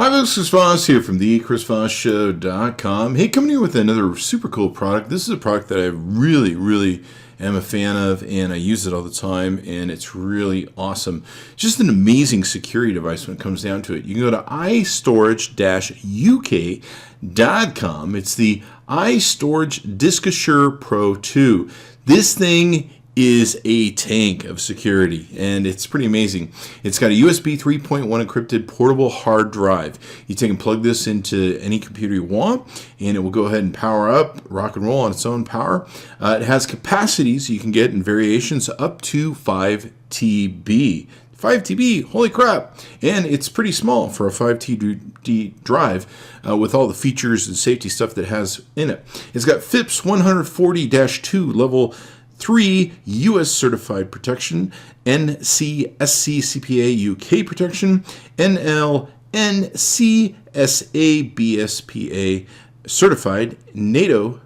Hi, this is Chris Voss here from the chrisvossshow.com. Hey, coming here with another super cool product. This is a product that I really am a fan of, and I use it all the time, and it's really awesome. Just an amazing security device when it comes down to it. You can go to iStorage-uk.com. It's the iStorage diskAshur Pro2. This thing is a tank of security, and it's pretty amazing. It's got a USB 3.1 encrypted portable hard drive. You take and plug this into any computer you want, and it will go ahead and power up, rock and roll on its own power. It has capacities you can get in variations up to 5 TB. 5 TB, holy crap. And it's pretty small for a 5 TB drive with all the features and safety stuff that it has in it. It's got FIPS 140-2 level 3 US certified protection, NCSC CPA UK protection, NLNC SABSPA certified, NATO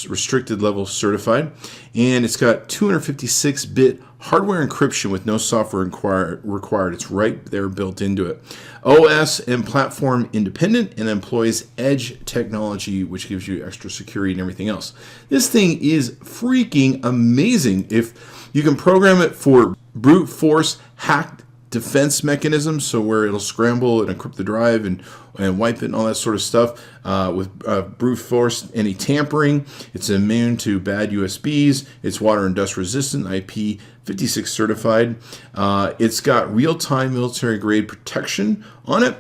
restricted level certified, and it's got 256-bit hardware encryption with no software required. It's right there built into it. OS and platform independent, and employs edge technology, which gives you extra security and everything else. This thing is freaking amazing. If you can program it for brute force hacked defense mechanisms, so where it'll scramble and encrypt the drive and wipe it and all that sort of stuff with brute force, any tampering. It's immune to bad USBs. It's water and dust resistant, IP56 certified. It's got real-time military grade protection on it.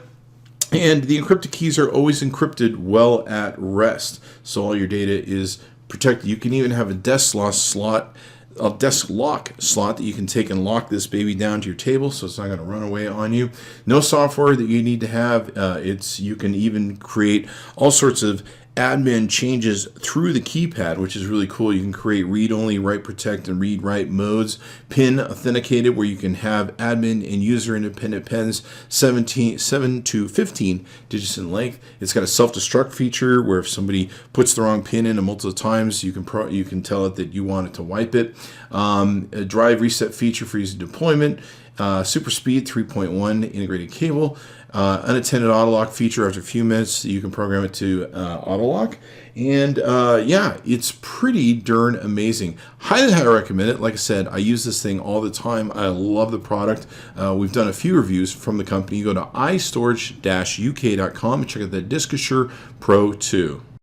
And the encrypted keys are always encrypted well at rest, so all your data is protected. You can even have a desk lock slot that you can take and lock this baby down to your table, so it's not going to run away on you. No software that you need to have. You can even create all sorts of admin changes through the keypad, which is really cool. You can create read-only, write-protect, and read-write modes. PIN authenticated, where you can have admin and user-independent pins, 7 to 15 digits in length. It's got a self-destruct feature, where if somebody puts the wrong pin in multiple times, you can tell it that you want it to wipe it. A drive reset feature for easy deployment. Super speed 3.1 integrated cable. Unattended auto lock feature. After a few minutes, you can program it to auto lock. And it's pretty darn amazing. Highly recommend it. Like I said, I use this thing all the time. I love the product. We've done a few reviews from the company. You go to iStorage-uk.com and check out the diskAshur Pro 2.